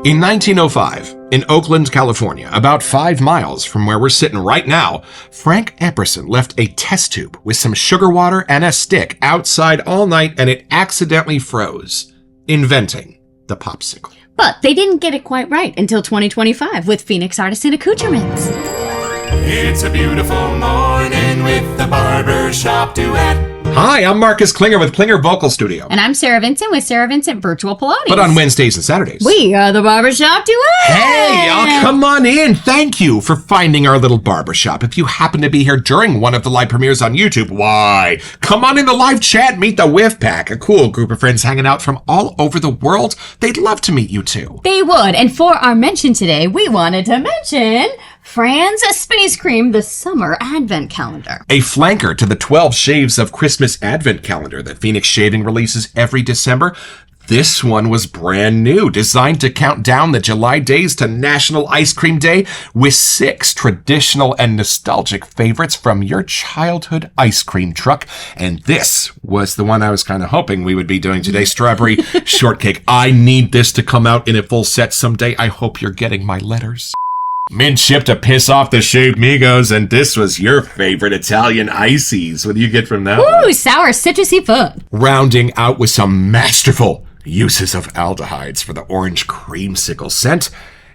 In 1905, in Oakland, California, about 5 miles from where we're sitting right now, Frank Epperson left a test tube with some sugar water and a stick outside all night, and it accidentally froze, inventing the popsicle. But they didn't get it quite right until 2025 with Phoenix Artisan Accoutrements. It's a beautiful morning with the Barbershop Duet. Hi, I'm Marcus Klinger with Klinger Vocal Studio. And I'm Sarah Vincent with Sarah Vincent Virtual Pilates. But on Wednesdays and Saturdays, we are the Barbershop Duet. Hey, y'all, come on in. Thank you for finding our little barbershop. If you happen to be here during one of the live premieres on YouTube, why? Come on in the live chat. Meet the Whiff Pack, a cool group of friends hanging out from all over the world. They'd love to meet you too. They would. And for our mention today, we wanted to mention Fran's Space Cream, the Summer Advent Calendar. A flanker to the 12 Shaves of Christmas Advent Calendar that Phoenix Shaving releases every December. This one was brand new, designed to count down the July days to National Ice Cream Day with 6 traditional and nostalgic favorites from your childhood ice cream truck. And this was the one I was kind of hoping we would be doing today, Strawberry Shortcake. I need this to come out in a full set someday. I hope you're getting my letters. Mint chip to piss off the shaved migos, and this was your favorite Italian ices. What do you get from that? Ooh, sour citrusy fun. Rounding out with some masterful uses of aldehydes for the orange creamsicle scent.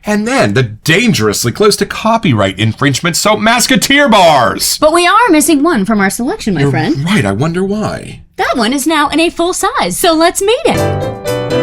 And then the dangerously close to copyright infringement soap Masketeer bars. But we are missing one from our selection, my friend. Right, I wonder why. That one is now in a full size, so let's meet it.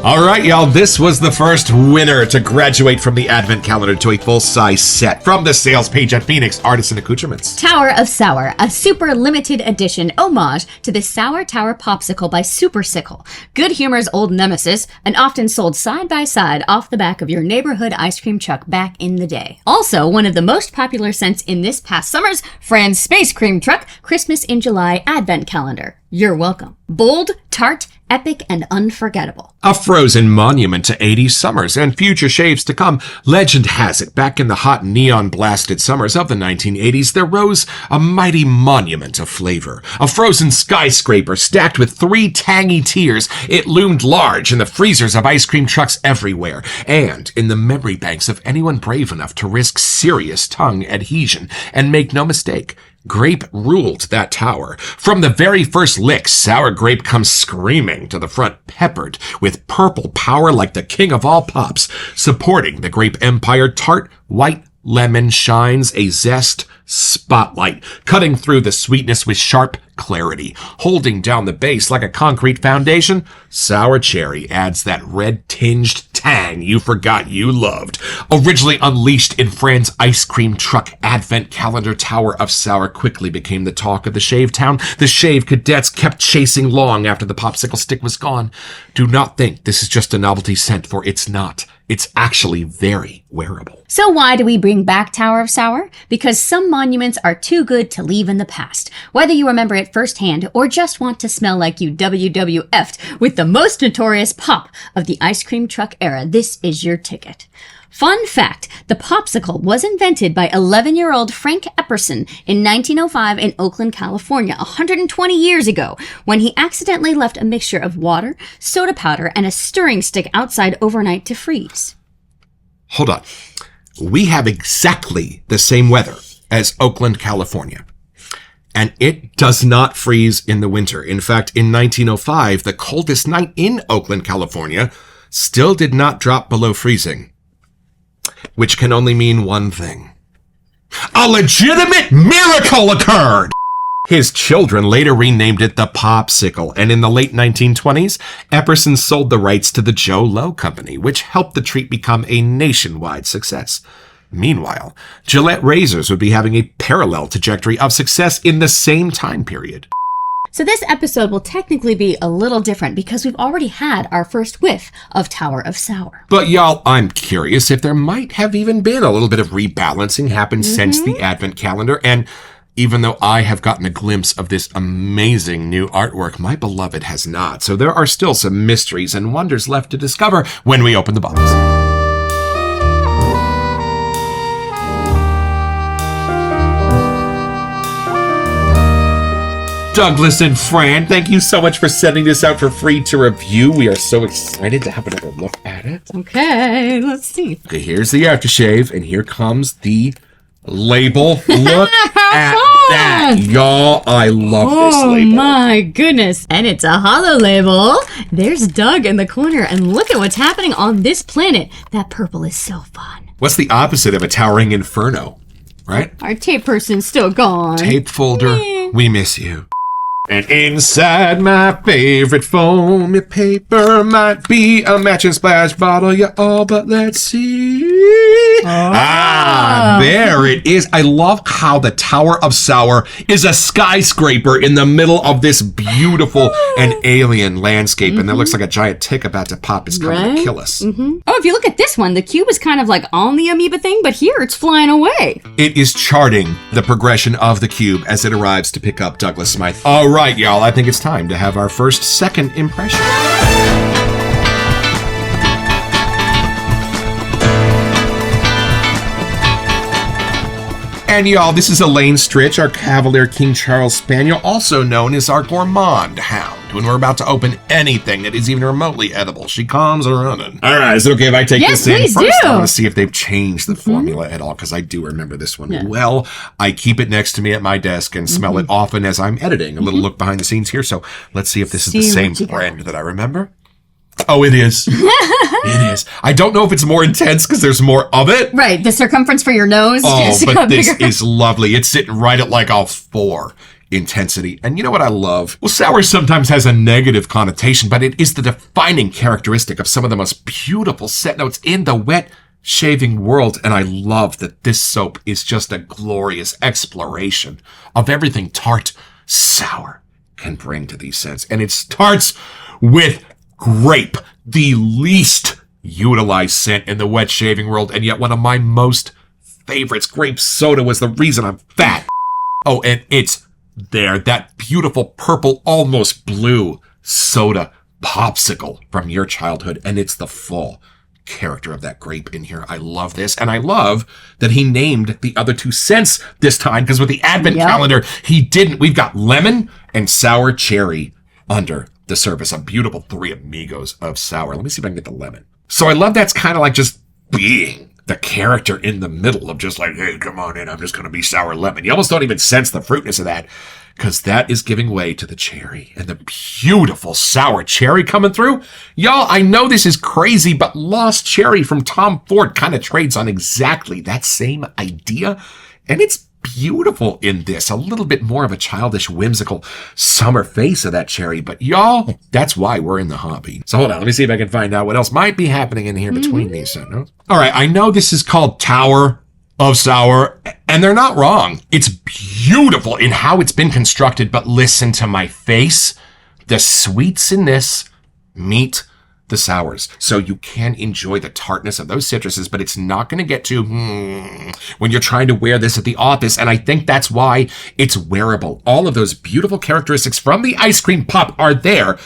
All right, y'all, this was the first winner to graduate from the Advent Calendar to a full-size set from the sales page at Phoenix Artisan Accoutrements. Tower of Sour, a super limited edition homage to the Sour Tower Popsicle by Super Sickle. Good humor's old nemesis, and often sold side by side off the back of your neighborhood ice cream truck back in the day. Also, one of the most popular scents in this past summer's Fran's Space Cream Truck Christmas in July Advent Calendar. You're welcome. Bold, tart, epic, and unforgettable. A frozen monument to 80s summers and future shaves to come. Legend has it, back in the hot neon-blasted summers of the 1980s, there rose a mighty monument of flavor. A frozen skyscraper stacked with 3 tangy tiers. It loomed large in the freezers of ice cream trucks everywhere, and in the memory banks of anyone brave enough to risk serious tongue adhesion. And make no mistake, grape ruled that tower. From the very first lick, sour grape comes screaming to the front, peppered with purple power like the king of all pops. Supporting the grape empire, tart white lemon shines a zest spotlight, cutting through the sweetness with sharp clarity. Holding down the base like a concrete foundation, sour cherry adds that red-tinged tang you forgot you loved. Originally unleashed in Fran's ice cream truck Advent Calendar, Tower of Sour quickly became the talk of the shave town. The shave cadets kept chasing long after the popsicle stick was gone. Do not think this is just a novelty scent, for it's not. It's actually very wearable. So why do we bring back Tower of Sour? Because some monuments are too good to leave in the past. Whether you remember it firsthand or just want to smell like you WWF'd with the most notorious pop of the ice cream truck era, this is your ticket. Fun fact, the popsicle was invented by 11-year-old Frank Epperson in 1905 in Oakland, California, 120 years ago, when he accidentally left a mixture of water, soda powder, and a stirring stick outside overnight to freeze. Hold on. We have exactly the same weather as Oakland, California. And it does not freeze in the winter. In fact, in 1905, the coldest night in Oakland, California, still did not drop below freezing. Which can only mean one thing. A legitimate miracle occurred! His children later renamed it the Popsicle, and in the late 1920s, Epperson sold the rights to the Joe Low Company, which helped the treat become a nationwide success. Meanwhile, Gillette razors would be having a parallel trajectory of success in the same time period. So this episode will technically be a little different because we've already had our first whiff of Tower of Sour. But y'all, I'm curious if there might have even been a little bit of rebalancing happened since the Advent Calendar. And even though I have gotten a glimpse of this amazing new artwork, my beloved has not. So there are still some mysteries and wonders left to discover when we open the box. Douglas and Fran, thank you so much for sending this out for free to review. We are so excited to have another look at it. Okay, let's see. Okay, here's the aftershave, and here comes the label. Look at that, y'all. I love this label. Oh my goodness. And it's a hollow label. There's Doug in the corner, and look at what's happening on this planet. That purple is so fun. What's the opposite of a towering inferno, right? Our tape person's still gone. Tape folder, we miss you. And inside my favorite foamy paper might be a match and splash bottle, y'all, but let's see. There it is. I love how the Tower of Sour is a skyscraper in the middle of this beautiful and alien landscape. And that looks like a giant tick about to pop. It's coming to kill us. Oh, if you look at this one, the cube is kind of like on the amoeba thing, but here it's flying away. It is charting the progression of the cube as it arrives to pick up Douglas Smythe. All right, y'all, I think it's time to have our second impression. And y'all, this is Elaine Stritch, our Cavalier King Charles Spaniel, also known as our gourmand hound. When we're about to open anything that is even remotely edible, she comes running. All right, is it okay if I take this in? Please First, do. I want to see if they've changed the formula at all, because I do remember this one well. I keep it next to me at my desk and smell it often as I'm editing. A little look behind the scenes here. So let's see if this is the same brand that I remember. Oh, it is. It is. I don't know if it's more intense because there's more of it. Right, the circumference for your nose. Oh, but this is lovely. It's sitting right at like a 4 intensity. And you know what I love? Well, sour sometimes has a negative connotation, but it is the defining characteristic of some of the most beautiful scent notes in the wet shaving world. And I love that this soap is just a glorious exploration of everything tart, sour can bring to these scents. And it starts with grape, the least utilized scent in the wet shaving world, and yet one of my most favorites. Grape soda was the reason I'm fat. Oh, and it's there, that beautiful purple, almost blue soda popsicle from your childhood, and it's the full character of that grape in here. I love this, and I love that he named the other 2 scents this time, because with the advent calendar, he didn't. We've got lemon and sour cherry under the surface, a beautiful 3 amigos of sour. Let me see if I can get the lemon. So I love that's kind of like just being the character in the middle of just like, hey, come on in, I'm just going to be sour lemon. You almost don't even sense the fruitness of that, because that is giving way to the cherry and the beautiful sour cherry coming through. Y'all, I know this is crazy, but Lost Cherry from Tom Ford kind of trades on exactly that same idea, and it's beautiful in this. A little bit more of a childish, whimsical summer face of that cherry, but y'all, that's why we're in the hobby. So hold on, let me see if I can find out what else might be happening in here between these scent notes. All right, I know this is called Tower of Sour, and they're not wrong. It's beautiful in how it's been constructed, but listen to my face. The sweets in this meet the sours. So you can enjoy the tartness of those citruses, but it's not going to get to when you're trying to wear this at the office. And I think that's why it's wearable. All of those beautiful characteristics from the ice cream pop are there,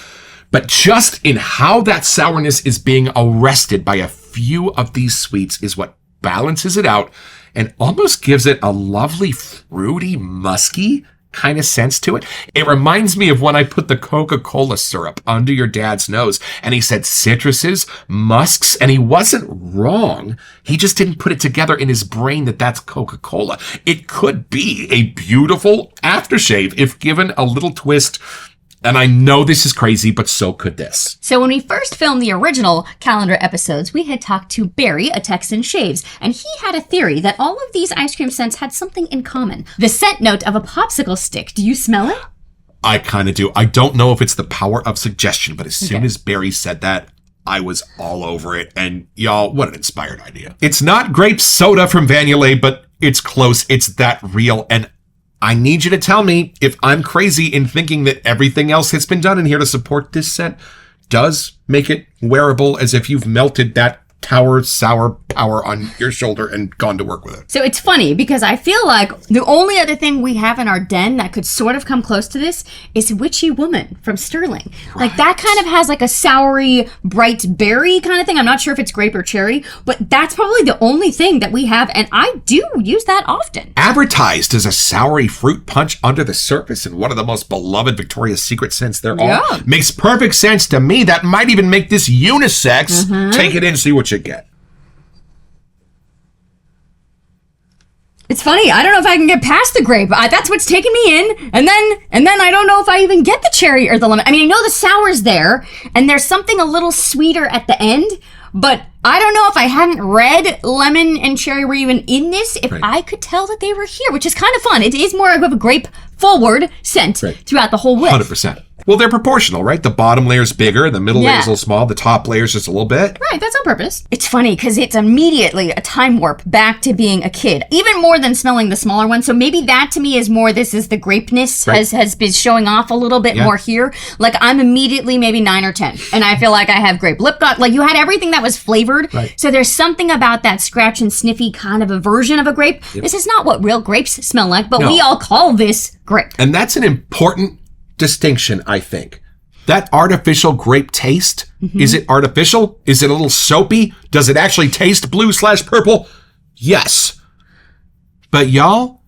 but just in how that sourness is being arrested by a few of these sweets is what balances it out and almost gives it a lovely, fruity, musky kind of sense to it. It reminds me of when I put the Coca-Cola syrup under your dad's nose and he said citruses, musks, and he wasn't wrong. He just didn't put it together in his brain that that's Coca-Cola. It could be a beautiful aftershave if given a little twist. And I know this is crazy, but so could this. So when we first filmed the original calendar episodes, we had talked to Barry, a Texan shaves, and he had a theory that all of these ice cream scents had something in common. The scent note of a popsicle stick. Do you smell it? I kind of do. I don't know if it's the power of suggestion, but as soon as Barry said that, I was all over it. And y'all, what an inspired idea. It's not grape soda from Vanillé, but it's close. It's that real. And I need you to tell me if I'm crazy in thinking that everything else that's been done in here to support this scent does make it wearable, as if you've melted that tower sour power on your shoulder and gone to work with it. So it's funny because I feel like the only other thing we have in our den that could sort of come close to this is Witchy Woman from Sterling. Like that kind of has like a soury, bright berry kind of thing. I'm not sure if it's grape or cherry, but that's probably the only thing that we have, and I do use that often. Advertised as a soury fruit punch under the surface and one of the most beloved Victoria's Secret scents there are. Makes perfect sense to me. That might even make this unisex. Take it in, see what you get. It's funny. I don't know if I can get past the grape. That's what's taking me in. And then I don't know if I even get the cherry or the lemon. I mean, I know the sour's there, and there's something a little sweeter at the end, but I don't know if I hadn't read lemon and cherry were even in this, if I could tell that they were here, which is kind of fun. It is more of a grape forward scent throughout the whole whiff. 100%. Well, they're proportional, right? The bottom layer's bigger, the middle layer's a little small, the top layer's just a little bit. Right, that's on purpose. It's funny because it's immediately a time warp back to being a kid, even more than smelling the smaller one. So maybe that to me is more, this is the grapeness has been showing off a little bit more here. Like I'm immediately maybe 9 or 10, and I feel like I have grape lip gloss. Like you had everything that was flavored. So there's something about that scratch and sniffy kind of a version of a grape. This is not what real grapes smell like, but we all call this grape. And that's an important distinction, I think. That artificial grape taste, is it artificial? Is it a little soapy? Does it actually taste blue/purple? Yes. But y'all,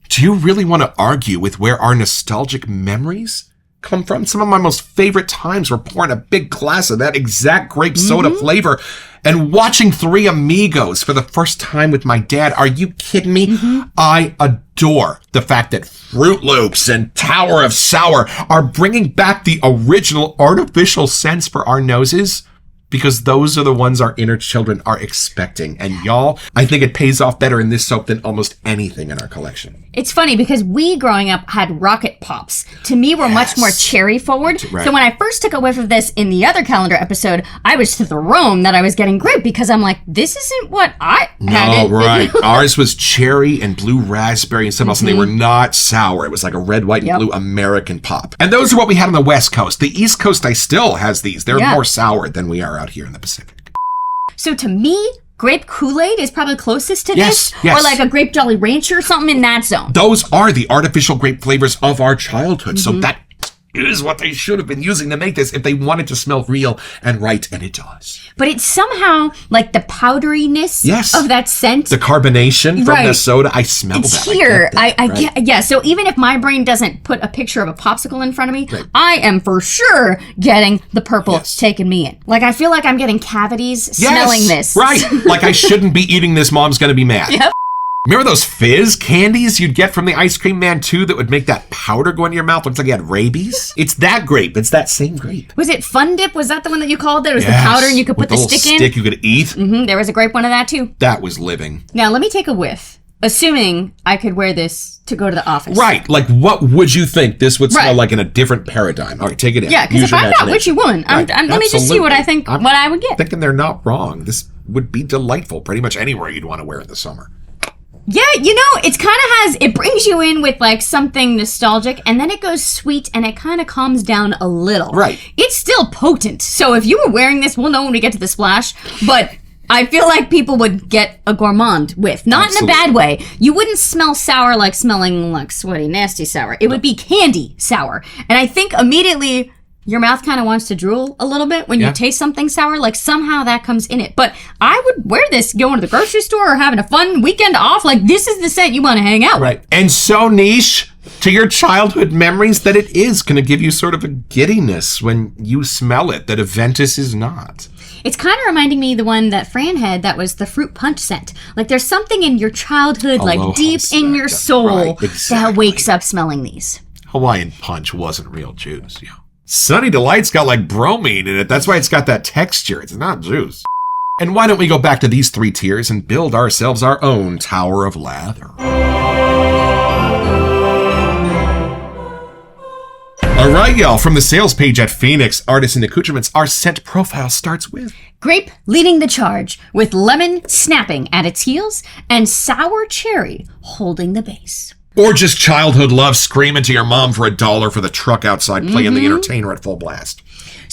do you really want to argue with where our nostalgic memories come from? Some of my most favorite times were pouring a big glass of that exact grape soda flavor and watching Three Amigos for the first time with my dad. Are you kidding me? I adore the fact that Fruit Loops and Tower of Sour are bringing back the original artificial scents for our noses, because those are the ones our inner children are expecting. And y'all, I think it pays off better in this soap than almost anything in our collection. It's funny because we, growing up, had Rocket Pops. To me, were much more cherry forward. So when I first took a whiff of this in the other calendar episode, I was thrown that I was getting grape because I'm like, this isn't what I had. No, right. Ours was cherry and blue raspberry and something else, and they were not sour. It was like a red, white, and blue American pop. And those are what we had on the West Coast. The East Coast, I still has these. They're more sour than we are out here in the Pacific. So to me, grape Kool-Aid is probably closest to this. Yes. Or like a grape Jolly Rancher or something in that zone. Those are the artificial grape flavors of our childhood. So that is what they should have been using to make this if they wanted to smell real and right, and it does. But it's somehow like the powderiness of that scent. The carbonation from the soda. I smell that. It's here. I get, so even if my brain doesn't put a picture of a popsicle in front of me, I am for sure getting the purple taking me in. Like I feel like I'm getting cavities smelling this. Right. Like I shouldn't be eating this. Mom's going to be mad. Remember those fizz candies you'd get from the ice cream man too that would make that powder go into your mouth? Looks like you had rabies. It's that grape. It's that same grape. Was it Fun Dip? Was that the one that you called it? It was the powder and you could put the stick in? Stick you could eat. There was a grape one of that too. That was living. Now let me take a whiff, assuming I could wear this to go to the office. Right. Like what would you think this would smell like in a different paradigm? All right, take it in. Yeah, because if I'm not Witchy Woman, let me just see what I think, what I would get. Thinking they're not wrong. This would be delightful pretty much anywhere you'd want to wear in the summer. Yeah, you know, it's kind of it brings you in with like something nostalgic, and then it goes sweet and it kind of calms down a little. Right. It's still potent. So if you were wearing this, we'll know when we get to the splash, but I feel like people would get a gourmand whiff. Not in a bad way. You wouldn't smell sour like smelling like sweaty, nasty sour. It would be candy sour. And I think immediately your mouth kind of wants to drool a little bit when you taste something sour. Like somehow that comes in it. But I would wear this going to the grocery store or having a fun weekend off. Like this is the scent you want to hang out with. And so niche to your childhood memories that it is going to give you sort of a giddiness when you smell it that Aventus is not. It's kind of reminding me of the one that Fran had that was the fruit punch scent. Like there's something in your childhood, like deep in your soul that wakes up smelling these. Hawaiian Punch wasn't real juice, Sunny Delight's got like bromine in it. That's why it's got that texture. It's not juice. And why don't we go back to these 3 tiers and build ourselves our own Tower of Lather? All right, y'all. From the sales page at Phoenix Artisan Accoutrements, our scent profile starts with grape leading the charge, with lemon snapping at its heels and sour cherry holding the base. Or just childhood love screaming to your mom for $1 for the truck outside playing the entertainer at full blast.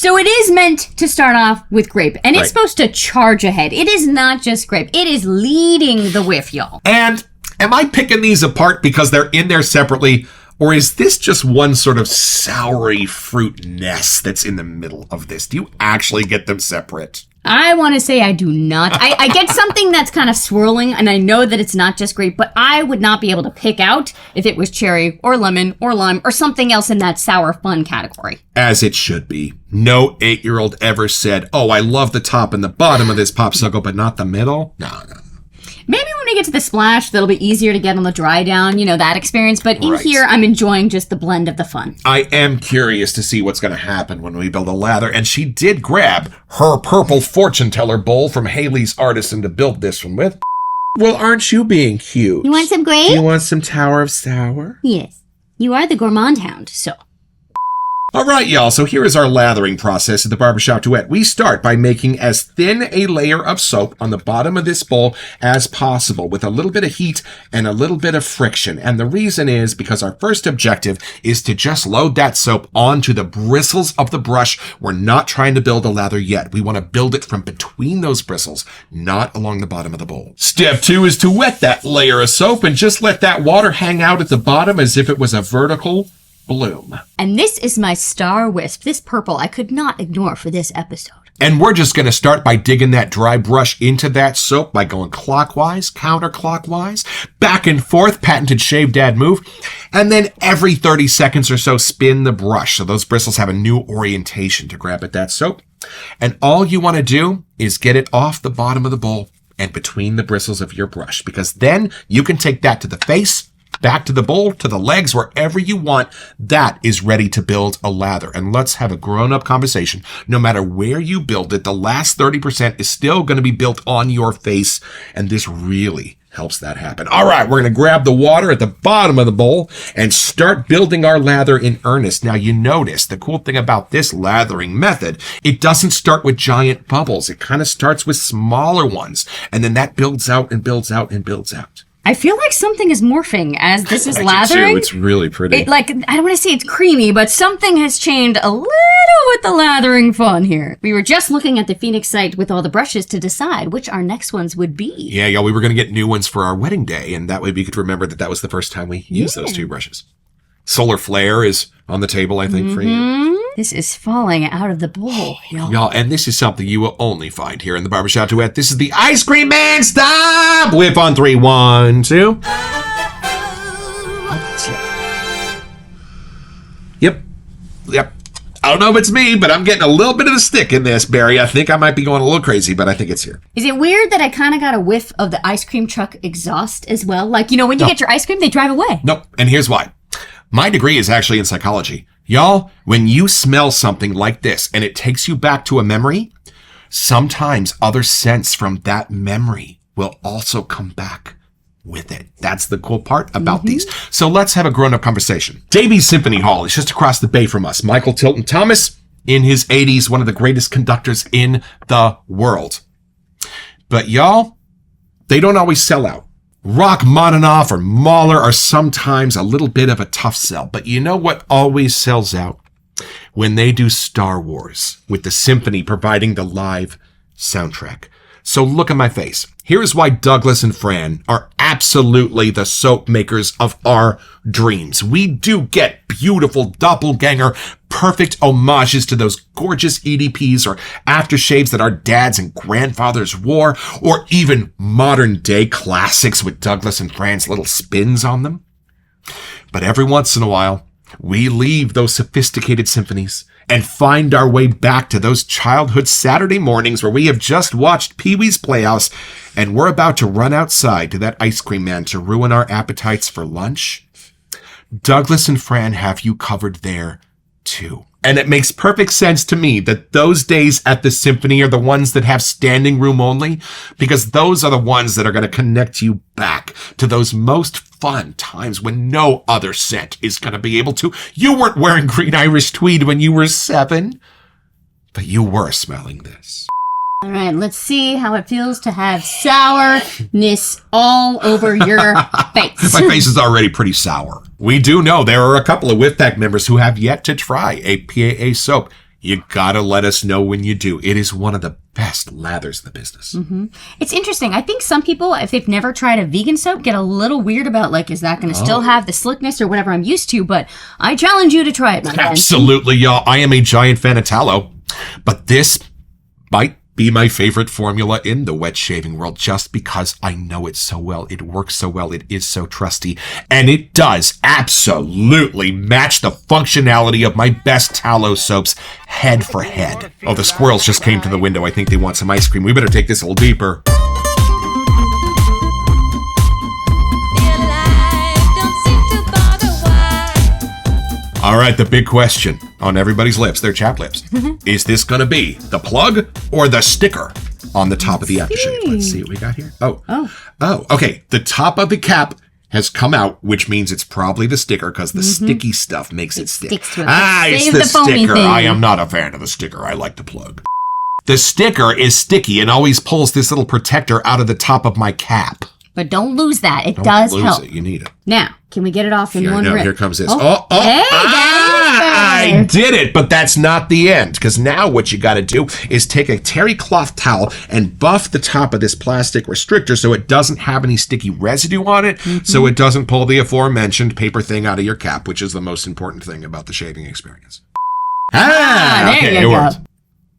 So it is meant to start off with grape, and it's Right. supposed to charge ahead. It is not just grape. It is leading the whiff, y'all. And am I picking these apart because they're in there separately? Or is this just one sort of soury fruit nest that's in the middle of this? Do you actually get them separate? I want to say I do not. I get something that's kind of swirling, and I know that it's not just grape, but I would not be able to pick out if it was cherry or lemon or lime or something else in that sour fun category. As it should be. No 8-year-old ever said, oh, I love the top and the bottom of this popsicle, but not the middle. No. Maybe when we get to the splash, that'll be easier to get on the dry down, that experience. But in Right. here, I'm enjoying just the blend of the fun. I am curious to see what's going to happen when we build a lather. And she did grab her purple fortune teller bowl from Haley's Artisan to build this one with. Well, aren't you being cute? You want some grape? You want some Tower of Sour? Yes. You are the gourmand hound, so. All right, y'all, so here is our lathering process at the Barbershop Duet. We start by making as thin a layer of soap on the bottom of this bowl as possible with a little bit of heat and a little bit of friction. And the reason is because our first objective is to just load that soap onto the bristles of the brush. We're not trying to build a lather yet. We want to build it from between those bristles, not along the bottom of the bowl. Step 2 is to wet that layer of soap and just let that water hang out at the bottom as if it was a vertical bloom. And this is my star wisp. This purple I could not ignore for this episode. And we're just going to start by digging that dry brush into that soap by going clockwise, counterclockwise, back and forth, patented Shave Dad move. And then every 30 seconds or so, spin the brush so those bristles have a new orientation to grab at that soap. And all you want to do is get it off the bottom of the bowl and between the bristles of your brush, because then you can take that to the face, back to the bowl, to the legs, wherever you want. That is ready to build a lather. And let's have a grown-up conversation. No matter where you build it, the last 30% is still going to be built on your face. And this really helps that happen. All right, we're going to grab the water at the bottom of the bowl and start building our lather in earnest. Now, you notice the cool thing about this lathering method, it doesn't start with giant bubbles. It kind of starts with smaller ones. And then that builds out and builds out and builds out. I feel like something is morphing as this is I do lathering. too. It's really pretty. I don't want to say it's creamy, but something has changed a little with the lathering fun here. We were just looking at the Phoenix site with all the brushes to decide which our next ones would be. Yeah, we were going to get new ones for our wedding day, and that way we could remember that was the first time we used those two brushes. Solar Flare is on the table, I think, for you. This is falling out of the bowl, y'all. Y'all, and this is something you will only find here in the Barbershop Duet. This is the Ice Cream Man Stop! Whip on 3, 1, 2. Yep. I don't know if it's me, but I'm getting a little bit of a stick in this, Barry. I think I might be going a little crazy, but I think it's here. Is it weird that I kind of got a whiff of the ice cream truck exhaust as well? Like, when you get your ice cream, they drive away. Nope, and here's why. My degree is actually in psychology. Y'all, when you smell something like this and it takes you back to a memory, sometimes other scents from that memory will also come back with it. That's the cool part about these. So let's have a grown-up conversation. Davies Symphony Hall is just across the bay from us. Michael Tilton Thomas, in his 80s, one of the greatest conductors in the world. But y'all, they don't always sell out. Rachmaninoff or Mahler are sometimes a little bit of a tough sell. But you know what always sells out? When they do Star Wars, with the symphony providing the live soundtrack. So look at my face. Here is why Douglas and Fran are absolutely the soap makers of our dreams. We do get beautiful doppelganger, perfect homages to those gorgeous EDPs or aftershaves that our dads and grandfathers wore, or even modern day classics with Douglas and Fran's little spins on them. But every once in a while, we leave those sophisticated symphonies and find our way back to those childhood Saturday mornings where we have just watched Pee-wee's Playhouse and we're about to run outside to that ice cream man to ruin our appetites for lunch. Douglas and Fran have you covered there too. And it makes perfect sense to me that those days at the symphony are the ones that have standing room only, because those are the ones that are going to connect you back to those most fun times when no other scent is going to be able to. You weren't wearing green Irish tweed when you were 7, but you were smelling this. All right, let's see how it feels to have sourness all over your face. My face is already pretty sour. We do know there are a couple of Whiff Pack members who have yet to try a PAA soap You gotta let us know when you do. It is one of the best lathers in the business. It's interesting. I think some people, if they've never tried a vegan soap, get a little weird about, like, is that going to still have the slickness or whatever I'm used to? But I challenge you to try it, my friend. Absolutely, y'all. I am a giant fan of tallow, but this might be my favorite formula in the wet shaving world just because I know it so well. It works so well. It is so trusty. And it does absolutely match the functionality of my best tallow soaps head for head. Oh, the squirrels just came to the window. I think they want some ice cream. We better take this a little deeper. All right, the big question on everybody's lips, their chapped lips. Is this going to be the plug or the sticker on the top of the aftershave? Let's see what we got here. Oh, okay. The top of the cap has come out, which means it's probably the sticker because the sticky stuff makes it stick. Sticks to it. It's Save the the foamy sticker. thing. I am not a fan of the sticker. I like the plug. The sticker is sticky and always pulls this little protector out of the top of my cap. But don't lose that. It does Lose help. it. You need it. Now, can we get it off in Here, one no, rip? here comes this. Hey, I did it, but that's not the end. Because now what you got to do is take a terry cloth towel and buff the top of this plastic restrictor so it doesn't have any sticky residue on it, so it doesn't pull the aforementioned paper thing out of your cap, which is the most important thing about the shaving experience. there Okay, you it go. worked.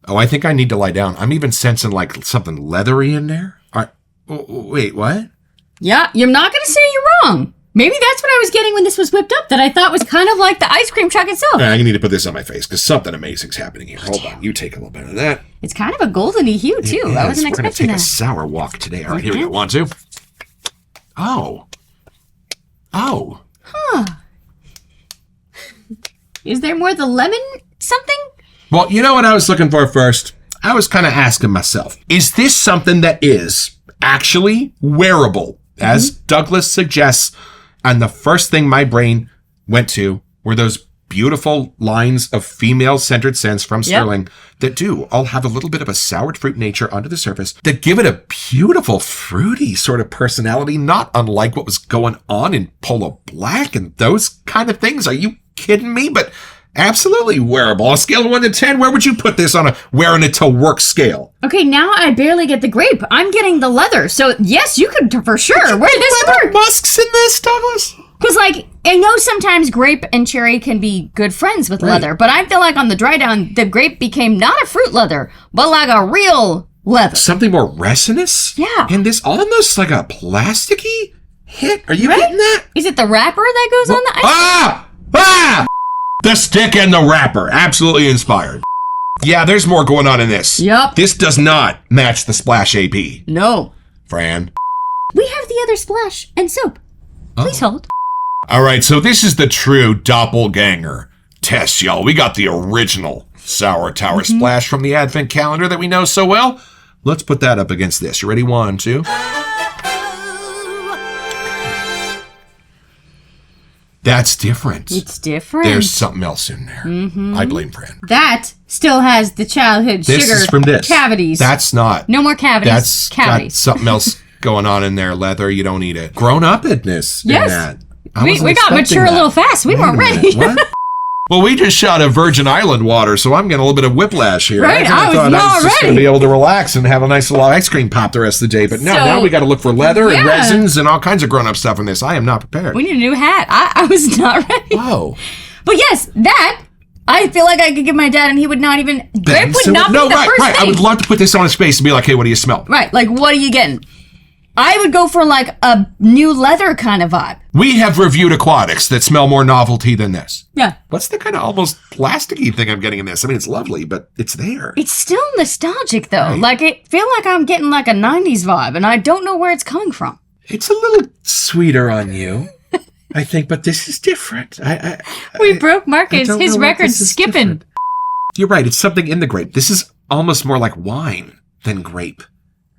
Oh, I think I need to lie down. I'm even sensing like something leathery in there. All right. Wait, what? Yeah, you're not going to say you're wrong. Maybe that's what I was getting when this was whipped up, that I thought was kind of like the ice cream truck itself. I need to put this on my face because something amazing's happening here. Hold on. You take a little bit of that. It's kind of a goldeny hue, too. I wasn't We're going to expecting take a that. sour walk today. All right, here we go. 1, 2. Oh. Is there more the lemon something? Well, you know what I was looking for first? I was kind of asking myself, is this something that is actually wearable, as Douglas suggests? And the first thing my brain went to were those beautiful lines of female-centered scents from Sterling that do all have a little bit of a soured fruit nature under the surface that give it a beautiful, fruity sort of personality, not unlike what was going on in Polo Black and those kind of things. Are you kidding me? But absolutely wearable. On a scale of 1 to 10, where would you put this on a wearing it to work scale? Okay, now I barely get the grape. I'm getting the leather. So, yes, you could for sure wear this work. Musks in this, Douglas? Because, like, I know sometimes grape and cherry can be good friends with leather, but I feel like on the dry down, the grape became not a fruit leather, but like a real leather. Something more resinous? Yeah. And this almost like a plasticky hit? Are you getting that? Is it the wrapper that goes on the ice? The stick and the wrapper. Absolutely inspired. Yeah, there's more going on in this. Yup. This does not match the Splash AP. No. Fran. We have the other splash and soap. Please hold. All right, so this is the true doppelganger test, y'all. We got the original Sour Tower Splash from the Advent calendar that we know so well. Let's put that up against this. You ready? 1, 2. That's different. It's different. There's something else in there. I blame Fran. That still has the childhood This sugar is from this. cavities. That's not. No more cavities. That's got cavities. something else going on in there. Leather, you don't need it. Grown-upness in Yes. that. I We wasn't got expecting mature that. a little fast. We Wait weren't a minute, ready. What? Well, we just shot a Virgin Island water, so I'm getting a little bit of whiplash here. Right, I was thought I not was just going to ready. be able to relax and have a nice little ice cream pop the rest of the day. But no, So- now we got to look for leather and Yeah. resins and all kinds of grown-up stuff in this. I am not prepared. We need a new hat. I was not ready. Whoa. But yes, that, I feel like I could give my dad and he would not even, grape would not be the right, first right. thing. I would love to put this on his face and be like, hey, what do you smell? Right, like what are you getting? I would go for like a new leather kind of vibe. We have reviewed aquatics that smell more novelty than this. Yeah. What's the kind of almost plasticky thing I'm getting in this? I mean, it's lovely, but it's there. It's still nostalgic though. Right. Like it feel like I'm getting like a 90s vibe and I don't know where it's coming from. It's a little sweeter on you, I think, but this is different. We broke I Marcus. don't His know what record's this is skipping. different. You're right. It's something in the grape. This is almost more like wine than grape.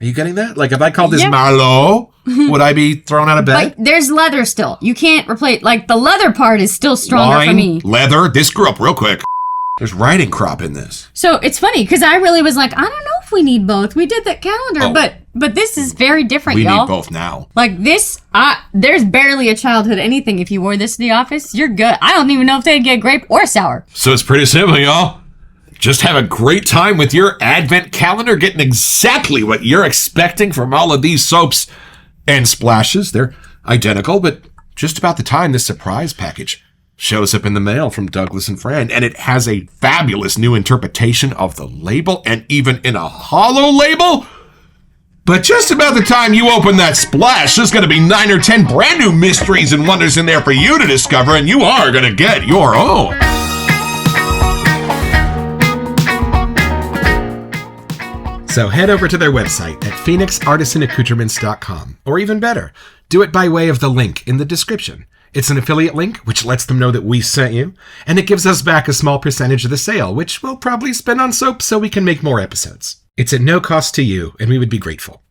Are you getting that? Like if I called this Yeah. Marlowe, would I be thrown out of bed? But there's leather still. You can't replace, like the leather part is still stronger Wine, for me. leather. This grew up real quick. There's riding crop in this. So it's funny because I really was like, I don't know if we need both. We did that calendar, Oh. but this is very different, We y'all. need both now. Like this, there's barely a childhood anything. If you wore this to the office, you're good. I don't even know if they'd get grape or sour. So it's pretty simple, y'all. Just have a great time with your advent calendar, getting exactly what you're expecting from all of these soaps and splashes. They're identical, but just about the time this surprise package shows up in the mail from Douglas and Fran, and it has a fabulous new interpretation of the label and even in a hollow label. But just about the time you open that splash, there's going to be 9 or 10 brand new mysteries and wonders in there for you to discover, and you are going to get your own. So head over to their website at phoenixartisanaccoutrements.com, or even better, do it by way of the link in the description. It's an affiliate link, which lets them know that we sent you, and it gives us back a small percentage of the sale, which we'll probably spend on soap so we can make more episodes. It's at no cost to you, and we would be grateful.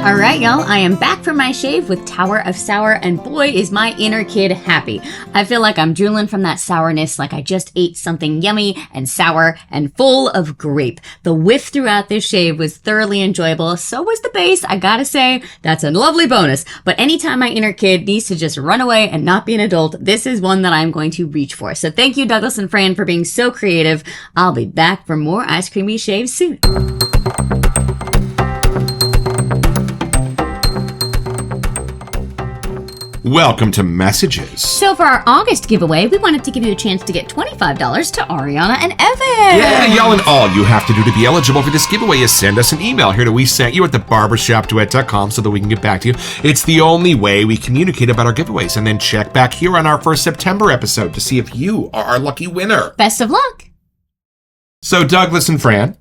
All right, y'all, I am back from my shave with Tower of Sour, and boy, is my inner kid happy. I feel like I'm drooling from that sourness, like I just ate something yummy and sour and full of grape. The whiff throughout this shave was thoroughly enjoyable. So was the base. I gotta say, that's a lovely bonus. But anytime my inner kid needs to just run away and not be an adult, this is one that I'm going to reach for. So thank you, Douglas and Fran, for being so creative. I'll be back for more Ice Creamy Shaves soon. Welcome to Messages. So for our August giveaway, we wanted to give you a chance to get $25 to Ariana and Evan. Yeah, y'all, and all you have to do to be eligible for this giveaway is send us an email here to WeSentYou at thebarbershopduet.com so that we can get back to you. It's the only way we communicate about our giveaways, and then check back here on our first September episode to see if you are our lucky winner. Best of luck. So Douglas and Fran,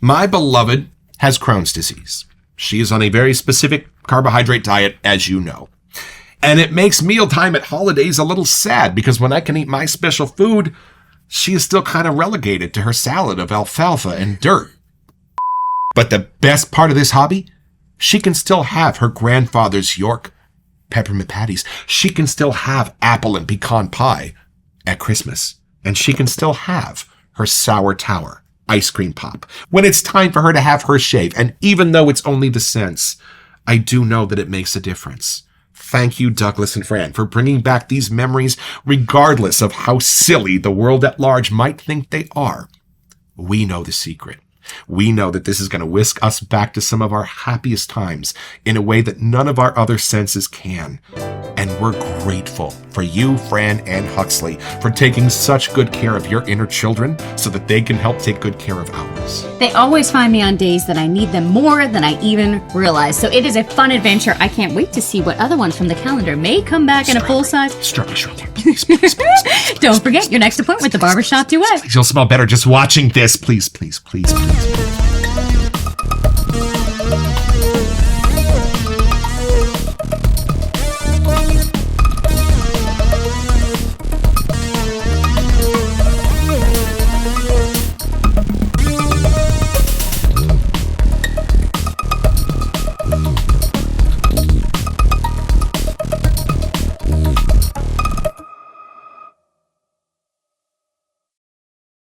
my beloved has Crohn's disease. She is on a very specific carbohydrate diet, as you know. And it makes mealtime at holidays a little sad because when I can eat my special food, she is still kind of relegated to her salad of alfalfa and dirt. But the best part of this hobby, she can still have her grandfather's York peppermint patties. She can still have apple and pecan pie at Christmas. And she can still have her Sour Tower ice cream pop when it's time for her to have her shave. And even though it's only the cents, I do know that it makes a difference. Thank you, Douglas and Fran, for bringing back these memories, regardless of how silly the world at large might think they are. We know the secret. We know that this is going to whisk us back to some of our happiest times in a way that none of our other senses can. And we're grateful for you, Fran and Huxley, for taking such good care of your inner children so that they can help take good care of ours. They always find me on days that I need them more than I even realize. So it is a fun adventure. I can't wait to see what other ones from the calendar may come back in a full size. Strawberry, please. Don't forget your next appointment with the Barbershop Duet. You'll smell better just watching this. Please.